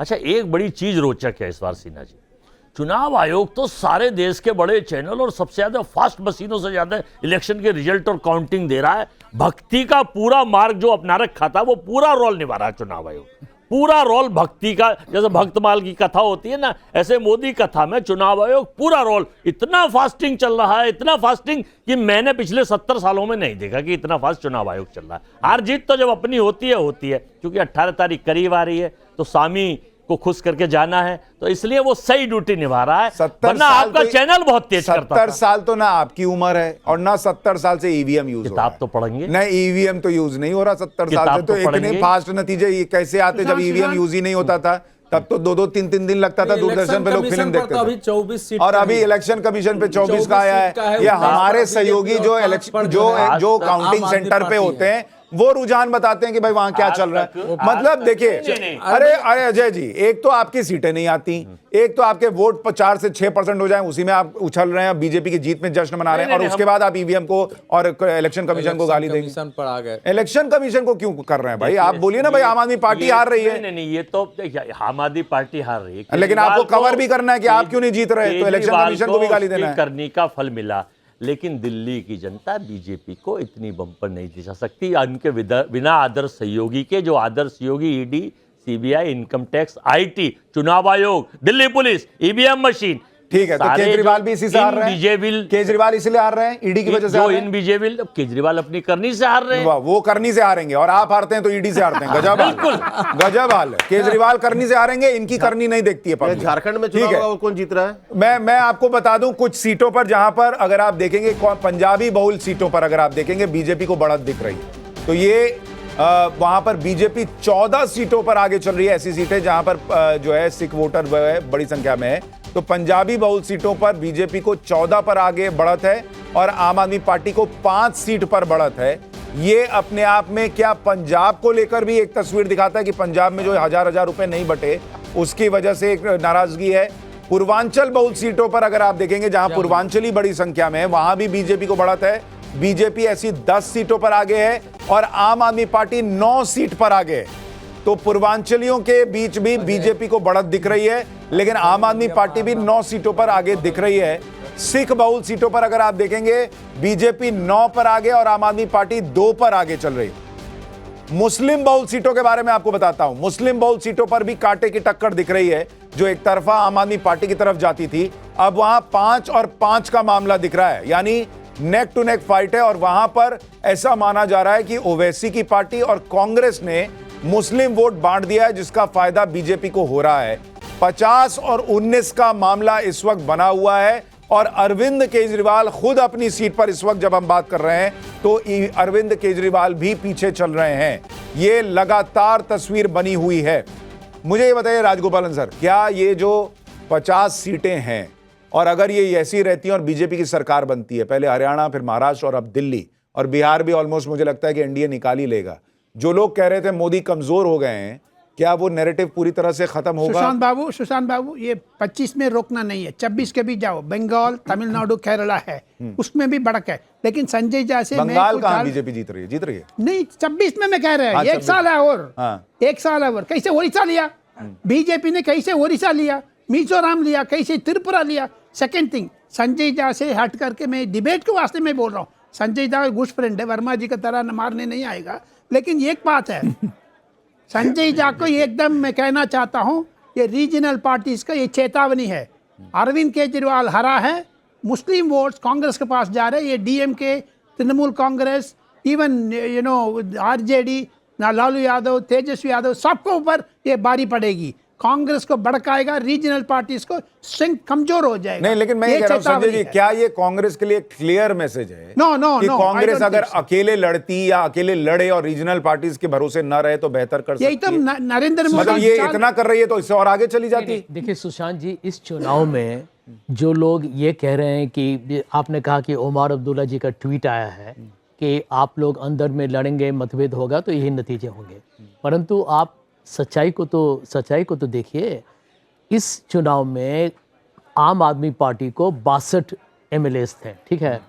अच्छा, एक बड़ी चीज रोचक है इस बार सिन्हा जी, चुनाव आयोग तो सारे देश के बड़े चैनल और सबसे ज्यादा फास्ट मशीनों से ज्यादा इलेक्शन के रिजल्ट और काउंटिंग दे रहा है। भक्ति का पूरा मार्ग जो अपना रखा था वो पूरा रोल निभा रहा है चुनाव आयोग, पूरा रोल भक्ति का। जैसे भक्तमाल की कथा होती है ना, ऐसे मोदी कथा में चुनाव आयोग पूरा रोल। इतना फास्टिंग चल रहा है, इतना फास्टिंग कि मैंने पिछले 70 सालों में नहीं देखा कि इतना फास्ट चुनाव आयोग चल रहा है। हार जीत तो जब अपनी होती है, क्योंकि 18 तारीख करीब आ रही है तो स्वामी को खुश करके जाना है, तो इसलिए वो सही ड्यूटी निभा रहा है। वरना आपका चैनल बहुत तेज करता था। 70 साल तो ना आपकी उम्र है और ना 70 साल से ईवीएम यूज हो रहा है। किताब तो पढ़ेंगे नहीं, ईवीएम तो यूज नहीं हो रहा 70 साल से। तो इतने फास्ट नतीजे ये कैसे आते जब ईवीएम यूज ही नहीं होता था? तब तो 2-2, 3-3 दिन लगता था दूरदर्शन पे लोग फिल्म देखते थे। अभी 24 सीट और अभी इलेक्शन कमीशन पे 24 का आया है। ये हमारे सहयोगी जो काउंटिंग सेंटर पे होते हैं वो रुझान बताते हैं कि भाई वहां क्या चल रहा है। मतलब देखिए, अरे अजय जी, एक तो आपकी सीटें नहीं आती, एक तो आपके वोट 4 से 6% हो जाए, उसी में आप उछल रहे हैं, बीजेपी की जीत में जश्न मना रहे हैं, और उसके बाद आप ईवीएम को और इलेक्शन कमीशन को गाली देंगे। इलेक्शन कमीशन को क्यों कर रहे हैं भाई? आप बोलिए ना भाई, आम आदमी पार्टी हार रही है। नहीं, ये तो आम आदमी पार्टी हार रही है, लेकिन आपको कवर भी करना है कि आप क्यों नहीं जीत रहे, तो इलेक्शन कमीशन को भी गाली देना है। करने का फल मिला, लेकिन दिल्ली की जनता बीजेपी को इतनी बम्पर नहीं दिखा सकती उनके बिना आदर्श सहयोगी के। जो आदर्श सहयोगी ED, CBI, income tax, IT, चुनाव आयोग, दिल्ली पुलिस, ईवीएम मशीन, ठीक है। तो केजरीवाल भी इसी से हार रहे हैं। केजरीवाल इसलिए हार रहे हैं ईडी की वजह से। जो इनविजिबल, केजरीवाल अपनी करनी से हार रहे हैं। वो करनी से हारेंगे और आप हारते हैं तो ईडी से हारते हैं। गजब, बिल्कुल गजब हाल है। केजरीवाल करनी से हारेंगे, इनकी करनी नहीं देखती है। झारखंड में चुनाव होगा, कौन जीत रहा है? मैं आपको बता दूं, कुछ सीटों पर जहां पर अगर आप देखेंगे पंजाबी बहुल सीटों पर अगर आप देखेंगे बीजेपी को बढ़त दिख रही है। तो ये वहां पर बीजेपी 14 सीटों पर आगे चल रही है। ऐसी सीटें जहां पर जो है सिख वोटर बड़ी संख्या में है। तो पंजाबी बहुल सीटों पर बीजेपी को 14 पर आगे बढ़त है और आम आदमी पार्टी को 5 सीट पर बढ़त है। ये अपने आप में क्या पंजाब को लेकर भी एक तस्वीर दिखाता है कि पंजाब में जो हजार रुपए नहीं बटे, उसकी वजह से एक नाराजगी है। पूर्वांचल बहुल सीटों पर अगर आप देखेंगे, जहां पूर्वांचली बड़ी संख्या में है, वहां भी बीजेपी को बढ़त है। बीजेपी ऐसी 10 सीटों पर आगे है और आम आदमी पार्टी 9 सीट पर आगे है। तो पूर्वांचलियों के बीच भी बीजेपी को बढ़त दिख रही है, लेकिन आम आदमी पार्टी भी 9 सीटों पर आगे दिख रही है। सिख बहुल सीटों पर अगर आप देखेंगे, बीजेपी 9 पर आगे और आम आदमी पार्टी 2 पर आगे चल रही है। मुस्लिम बहुल सीटों के बारे में आपको बताता हूं। मुस्लिम बहुल सीटों पर भी कांटे की टक्कर दिख रही है। जो एक तरफा आम आदमी पार्टी की तरफ जाती थी, अब वहां 5 और 5 का मामला दिख रहा है, यानी नेक टू नेक फाइट है। और वहां पर ऐसा माना जा रहा है कि ओवैसी की पार्टी और कांग्रेस ने मुस्लिम वोट बांट दिया है, जिसका फायदा बीजेपी को हो रहा है। 50 और 19 का मामला इस वक्त बना हुआ है और अरविंद केजरीवाल खुद अपनी सीट पर इस वक्त जब हम बात कर रहे हैं तो अरविंद केजरीवाल भी पीछे चल रहे हैं। ये लगातार तस्वीर बनी हुई है। मुझे ये बताइए राजगोपालन सर, क्या ये जो 50 सीटें हैं और अगर ये ऐसी रहती हैं और बीजेपी की सरकार बनती है, पहले हरियाणा, फिर महाराष्ट्र और अब दिल्ली और बिहार भी ऑलमोस्ट मुझे लगता है कि एनडीए निकाल ही लेगा। जो लोग कह रहे थे मोदी कमजोर हो गए हैं, क्या वो नैरेटिव पूरी तरह से खत्म होगा? सुशांत बाबू, ये 25 में रोकना नहीं है, 26 के भी जाओ। बंगाल, तमिलनाडु, केरला है, उसमें भी बढ़क है। लेकिन संजय झा से बंगाल कहां बीजेपी जीत रही है? नहीं, 26 में मैं कह रहा हूं। एक साल है और एक साल है और कैसे ओडिशा लिया बीजेपी ने, कैसे ओडिशा लिया, मिजोरम लिया, कैसे त्रिपुरा लिया। सेकेंड थिंग, संजय झा से हट करके मैं डिबेट के वास्ते में बोल रहा हूँ। संजय झा गुड फ्रेंड है, वर्मा जी की तरह मारने नहीं आएगा। लेकिन एक बात है, संजय झा को एकदम मैं कहना चाहता हूं, ये रीजनल पार्टीज का ये चेतावनी है। अरविंद केजरीवाल हरा है, मुस्लिम वोट्स कांग्रेस के पास जा रहे हैं। ये डीएमके, तृणमूल कांग्रेस, इवन आरजेडी, लालू यादव, तेजस्वी यादव, सबको ऊपर ये बारी पड़ेगी। कांग्रेस को भड़काएगा, रीजनल पार्टीज को स्ट्रेंथ कमजोर हो जाएगा। नहीं, लेकिन मैं ये कह रहा हूं संजय जी, क्या ये कांग्रेस के लिए क्लियर मैसेज है कि कांग्रेस अगर अकेले लड़ती या अकेले लड़े और रीजनल पार्टीज के भरोसे न रहे तो बेहतर कर सकती है? यही तो नरेंद्र मोदी, मतलब ये इतना कर रही है तो इससे और आगे चली जाती। देखिए सुशांत जी, इस चुनाव में जो लोग ये कह रहे हैं कि आपने कहा कि ओमर अब्दुल्ला जी का ट्वीट आया है कि आप लोग अंदर में लड़ेंगे, मतभेद होगा तो यही नतीजे होंगे, परंतु आप सच्चाई को तो देखिए। इस चुनाव में आम आदमी पार्टी को 62 एमएलएज थे, ठीक है।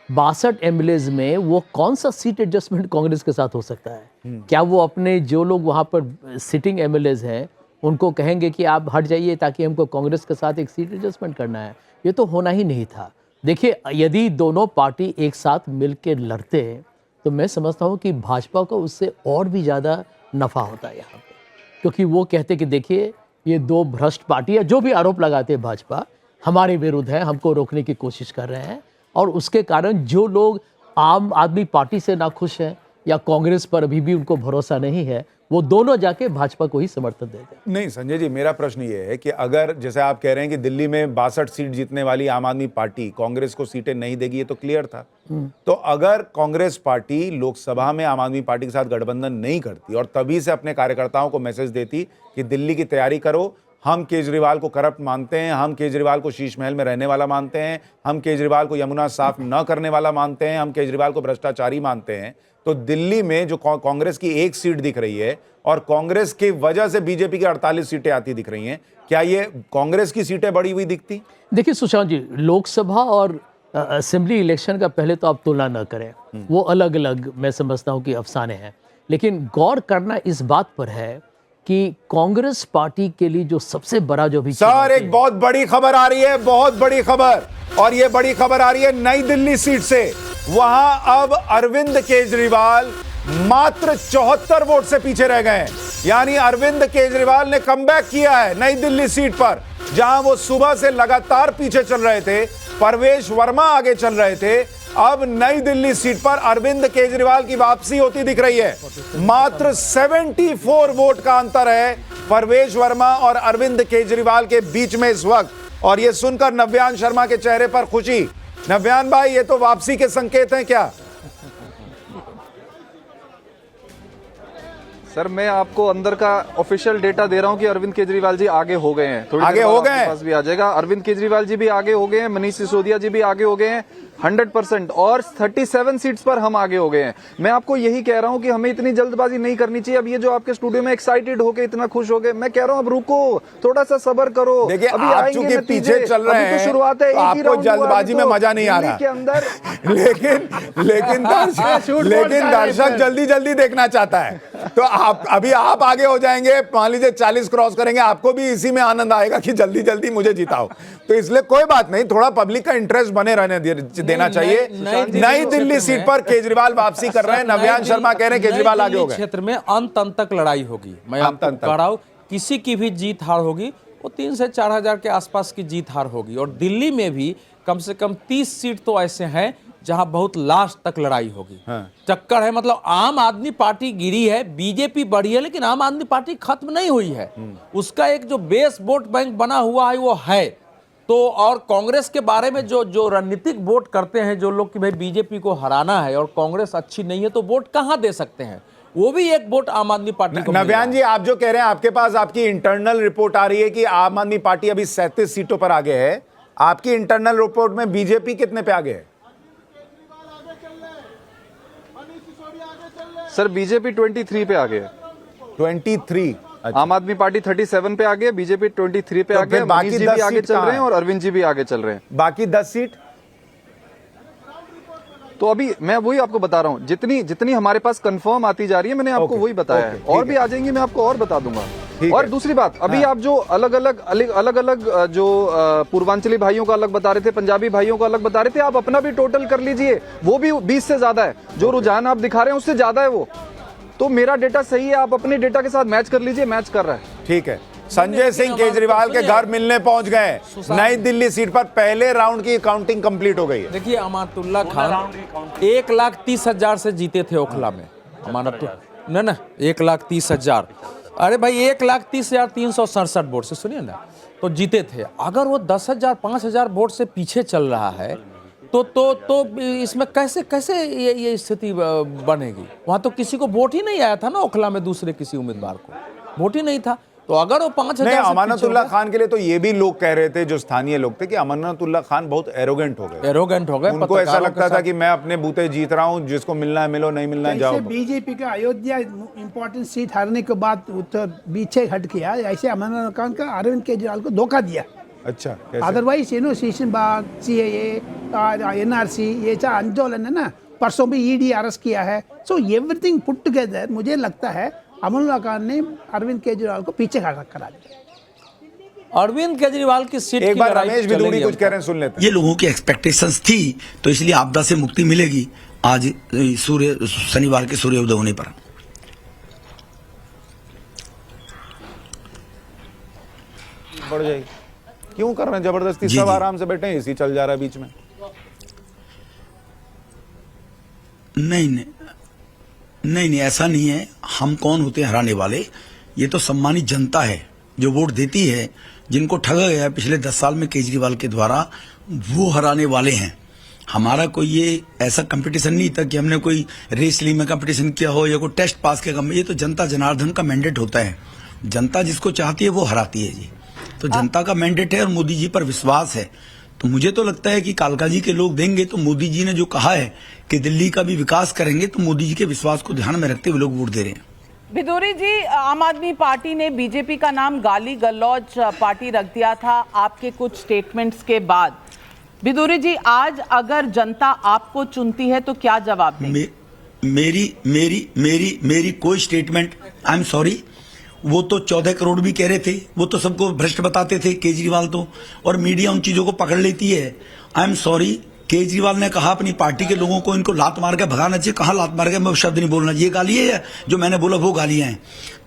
62 एमएलएज में वो कौन सा सीट एडजस्टमेंट कांग्रेस के साथ हो सकता है? क्या वो अपने जो लोग वहाँ पर सिटिंग एमएलएज हैं उनको कहेंगे कि आप हट जाइए ताकि हमको कांग्रेस के साथ एक सीट एडजस्टमेंट करना है। ये तो होना ही नहीं था। देखिए, यदि दोनों पार्टी एक साथ मिलकर लड़ते तो मैं समझता हूँ कि भाजपा को उससे और भी ज़्यादा नफ़ा होता है यहाँ पे, क्योंकि वो कहते कि देखिए ये दो भ्रष्ट पार्टी है, जो भी आरोप लगाते हैं भाजपा हमारे विरुद्ध है, हमको रोकने की कोशिश कर रहे हैं, और उसके कारण जो लोग आम आदमी पार्टी से नाखुश हैं या कांग्रेस पर अभी भी उनको भरोसा नहीं है, वो दोनों जाके भाजपा को ही समर्थन देते हैं। नहीं संजय जी, मेरा प्रश्न ये है कि अगर जैसे आप कह रहे हैं कि दिल्ली में 62 सीट जीतने वाली आम आदमी पार्टी कांग्रेस को सीटें नहीं देगी, ये तो क्लियर था। तो अगर कांग्रेस पार्टी लोकसभा में आम आदमी पार्टी के साथ गठबंधन नहीं करती और तभी से अपने कार्यकर्ताओं को मैसेज देती कि दिल्ली की तैयारी करो, हम केजरीवाल को करप्ट मानते हैं, हम केजरीवाल को शीश महल में रहने वाला मानते हैं, हम केजरीवाल को यमुना साफ न करने वाला मानते हैं, हम केजरीवाल को भ्रष्टाचारी मानते हैं, तो दिल्ली में जो कांग्रेस की एक सीट दिख रही है और कांग्रेस की वजह से बीजेपी की 48 सीटें आती दिख रही हैं, क्या ये कांग्रेस की सीटें बढ़ी हुई दिखती? देखिए सुशांत जी, लोकसभा और असेंबली इलेक्शन का पहले तो आप तुलना न करें, वो अलग अलग मैं समझता हूँ कि अफसाने हैं। लेकिन गौर करना इस बात पर है कि कांग्रेस पार्टी के लिए जो सबसे बड़ा जो भी सर, एक बहुत बड़ी खबर आ रही है, बहुत बड़ी खबर, और ये बड़ी खबर आ रही है नई दिल्ली सीट से। वहां अब अरविंद केजरीवाल मात्र 74 वोट से पीछे रह गए हैं। यानी अरविंद केजरीवाल ने कमबैक किया है नई दिल्ली सीट पर, जहां वो सुबह से लगातार पीछे चल रहे थे, परवेश वर्मा आगे चल रहे थे। अब नई दिल्ली सीट पर अरविंद केजरीवाल की वापसी होती दिख रही है। मात्र 74 वोट का अंतर है परवेश वर्मा और अरविंद केजरीवाल के बीच में इस वक्त। और यह सुनकर नव्यान शर्मा के चेहरे पर खुशी। नव्यान भाई, ये तो वापसी के संकेत हैं क्या? सर, मैं आपको अंदर का ऑफिशियल डेटा दे रहा हूं कि अरविंद केजरीवाल जी आगे हो गए हैं। थोड़ी आगे हो गए हैं, पास भी आ जाएगा। अरविंद केजरीवाल जी भी आगे हो गए हैं, मनीष सिसोदिया जी भी आगे हो गए हैं 100%, और 37 सीट्स पर हम आगे हो गए हैं। मैं आपको यही कह रहा हूं कि हमें इतनी जल्दबाजी नहीं करनी चाहिए। अब ये जो आपके स्टूडियो में एक्साइटेड होके इतना खुश हो गए, मैं कह रहा हूं अब रुको, थोड़ा सा सब्र करो। देखिए, अभी आप आएंगे चूंकि नतीजे, पीछे चल रहे हैं, तो शुरुआत है, तो आपको जल्दबाजी में मजा नहीं आ रहा के अंदर लेकिन दर्शक जल्दी जल्दी देखना चाहता है। तो अभी आप आगे हो जाएंगे, मान लीजिए 40 क्रॉस करेंगे, आपको भी इसी में आनंद आएगा कि जल्दी जल्दी मुझे जिताओ। तो इसलिए कोई बात नहीं, थोड़ा पब्लिक का इंटरेस्ट बने रहने देना चाहिए। नई दिल्ली सीट पर केजरीवाल वापसी कर रहे हैं। नव्यान शर्मा कह रहे हैं केजरीवाल आगे हो गए। क्षेत्र में अंत तक लड़ाई होगी। मैं आपको कह रहा हूं, किसी की भी जीत हार होगी, वो 3 से 4 हजार के आसपास की जीत हार होगी। और दिल्ली में भी कम से कम 30 सीट तो ऐसे हैं जहां बहुत लास्ट तक लड़ाई होगी। चक्कर है, मतलब आम आदमी पार्टी गिरी है, बीजेपी बढ़ी है, लेकिन आम आदमी पार्टी खत्म नहीं हुई है। उसका एक जो बेस वोट बैंक बना हुआ है वो है। तो और कांग्रेस के बारे में जो रणनीतिक वोट करते हैं जो लोग कि भाई बीजेपी को हराना है और कांग्रेस अच्छी नहीं है, तो वोट कहां दे सकते हैं? वो भी एक वोट आम आदमी पार्टी को। नव्यान जी, आप जो कह रहे हैं, आपके पास आपकी इंटरनल रिपोर्ट आ रही है कि आम आदमी पार्टी अभी 37 सीटों पर आगे है। आपकी इंटरनल रिपोर्ट में बीजेपी कितने पे आगे है? सर, बीजेपी 23 पे आगे है। 23। आम आदमी पार्टी 37 पे आगे, बीजेपी 23 पे आगे, मनीष जी भी आगे चल रहे हैं और अरविंद जी भी आगे चल रहे हैं। बाकी 10 सीट तो अभी मैं वही आपको बता रहा हूँ, जितनी हमारे पास कंफर्म आती जा रही है, मैंने आपको वही बताया है। और भी आ जाएंगी, मैं आपको और बता दूंगा। और दूसरी बात, अभी आप जो अलग अलग जो पूर्वांचली भाइयों का अलग बता रहे थे, पंजाबी भाइयों का अलग बता रहे थे, आप अपना भी टोटल कर लीजिए, वो भी 20 से ज्यादा है। जो रुझान आप दिखा रहे हैं उससे ज्यादा है वो। तो मेरा डेटा सही है, आप अपने डेटा के साथ मैच कर लीजिए, मैच कर रहा है। ठीक है। संजय सिंह केजरीवाल के घर मिलने पहुंच गए। नई दिल्ली सीट पर पहले राउंड की काउंटिंग कंप्लीट हो गई है। देखिए, अमानतुल्लाह खान 1,30,000 से जीते थे ओखला में। ना 1,30,000, अरे भाई 1,30,367 वोट से, सुनिए ना, तो जीते थे। अगर वो 10,000 5,000 वोट से पीछे चल रहा है तो इसमें कैसे ये स्थिति बनेगी? वहां तो किसी को वोट ही नहीं आया था ना ओखला में, दूसरे किसी उम्मीदवार को वोट ही नहीं था। तो अगर वो 5,000 अमानतुल्लाह खान के लिए तो ये भी लोग कह रहे थे, जो स्थानीय लोग थे, कि अमानतुल्लाह खान बहुत एरोगेंट हो गए। उनको ऐसा लगता था कि मैं अपने बूते जीत रहा हूं, जिसको मिलना है मिलो, नहीं मिलना है जाओ। बीजेपी का अयोध्या इंपॉर्टेंट सीट हारने के बाद पीछे हट गया, ऐसे अमरनाथ खान का अरविंद केजरीवाल को धोखा दिया। अच्छा, अदरवाइज सेशन बाग, CAA, NRC, ये जो आंदोलन है ना, परसों भी ED अरेस्ट किया है। सो एवरीथिंग पुट टुगेदर मुझे लगता है अमरुल्ला खान ने अरविंद केजरीवाल को पीछे खड़ा करा दिया। अरविंद केजरीवाल की सीट एक की बार लड़ाई रमेश बिदूरी चलेगी कुछ अब कह रहे हैं, सुन लेते हैं। ये लोगों की एक्सपेक्टेशंस थी, तो इसलिए आपदा से मुक्ति मिलेगी आज शनिवार के सूर्योदय होने पर। बढ़ जाएगी। क्यों कर रहे हैं जबरदस्ती? जी, सब जी। आराम से बैठे हैं, इसी चल जा रहा है बीच में। नहीं, ऐसा नहीं है। हम कौन होते हैं हराने वाले? ये तो सम्मानित जनता है जो वोट देती है। जिनको ठगा गया है पिछले 10 साल में केजरीवाल के द्वारा, वो हराने वाले हैं। हमारा कोई ये ऐसा कंपटीशन नहीं था कि हमने कोई रेस ली में कंपटीशन किया हो या कोई टेस्ट पास किया। ये तो जनता जनार्दन का मैंडेट होता है। जनता जिसको चाहती है वो हराती है जी। तो जनता का मैंडेट है और मोदी जी पर विश्वास है। तो मुझे तो लगता है कि कालका जी के लोग देंगे। तो मोदी जी ने जो कहा है कि दिल्ली का भी विकास करेंगे, तो मोदी जी के विश्वास को ध्यान में रखते हुए लोग वोट दे रहे हैं। बिदूरी जी, आम आदमी पार्टी ने बीजेपी का नाम गाली गलौज पार्टी रख दिया था आपके कुछ स्टेटमेंट्स के बाद। बिदूरी जी, आज अगर जनता आपको चुनती है तो क्या जवाब देंगे? मेरी कोई स्टेटमेंट, आई एम सॉरी, वो तो 14 करोड़ भी कह रहे थे, वो तो सबको भ्रष्ट बताते थे केजरीवाल तो, और मीडिया उन चीजों को पकड़ लेती है। आई एम सॉरी, केजरीवाल ने कहा अपनी पार्टी के लोगों को इनको लात मार के भगाना चाहिए। कहा लात मार के? मैं शब्द नहीं बोलना। ये गाली है या जो मैंने बोला वो गालियां हैं?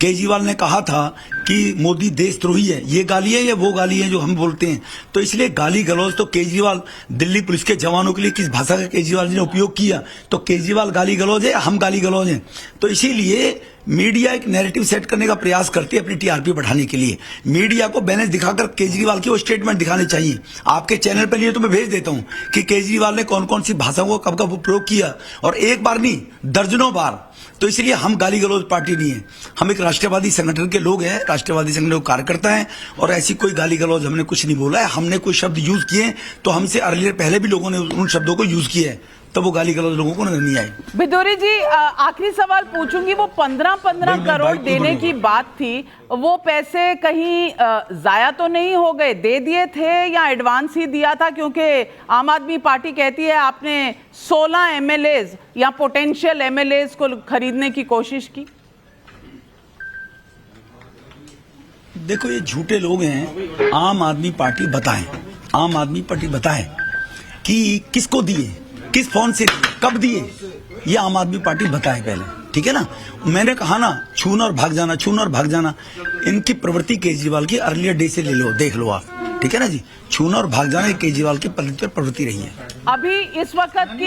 केजरीवाल ने कहा था कि मोदी देशद्रोही है, ये गाली है या वो गाली है जो हम बोलते हैं? तो इसलिए गाली गलौज तो केजरीवाल, दिल्ली पुलिस के जवानों के लिए किस भाषा का केजरीवाल जी ने उपयोग किया? तो केजरीवाल गाली गलौज है, हम गाली गलौज हैं? तो इसीलिए मीडिया एक नैरेटिव सेट करने का प्रयास करती है अपनी टीआरपी बढ़ाने के लिए। मीडिया को बैलेंस दिखाकर केजरीवाल की वो स्टेटमेंट दिखाने चाहिए। आपके चैनल पर लिए तो मैं भेज देता हूं कि केजरीवाल ने कौन कौन सी भाषाओं को कब कब उपयोग किया, और एक बार नहीं दर्जनों बार। तो इसलिए हम गाली गलौज पार्टी नहीं है, हम एक राष्ट्रवादी संगठन के लोग हैं, राष्ट्रवादी संगठन के कार्यकर्ता हैं, और ऐसी कोई गाली गलौज हमने कुछ नहीं बोला है। हमने कोई शब्द यूज किए तो हमसे अर्लियर पहले भी लोगों ने उन शब्दों को यूज किया है, तो वो गाली गलौज लोगों को नजर नहीं आई। बिदूरी जी, आखिरी सवाल पूछूंगी, वो 15 करोड़ देने की बात थी, वो पैसे कहीं जाया तो नहीं हो गए? दे दिए थे या एडवांस ही दिया था? क्योंकि आम आदमी पार्टी कहती है आपने 16 एमएलएज या पोटेंशियल एमएलएज को खरीदने की कोशिश की। देखो, ये झूठे लोग हैं। आम आदमी पार्टी बताए कि किसको दिए, किस फोन से, कब दिए, ये आम आदमी पार्टी बताए पहले, ठीक है ना? मैंने कहा ना, छूना और भाग जाना। इनकी प्रवृत्ति केजरीवाल की अर्लियर डे से ले लो, देख लो आप, ठीक है ना जी? छूना और भाग जाना केजरीवाल की प्रवृत्ति रही है। अभी इस वक्त की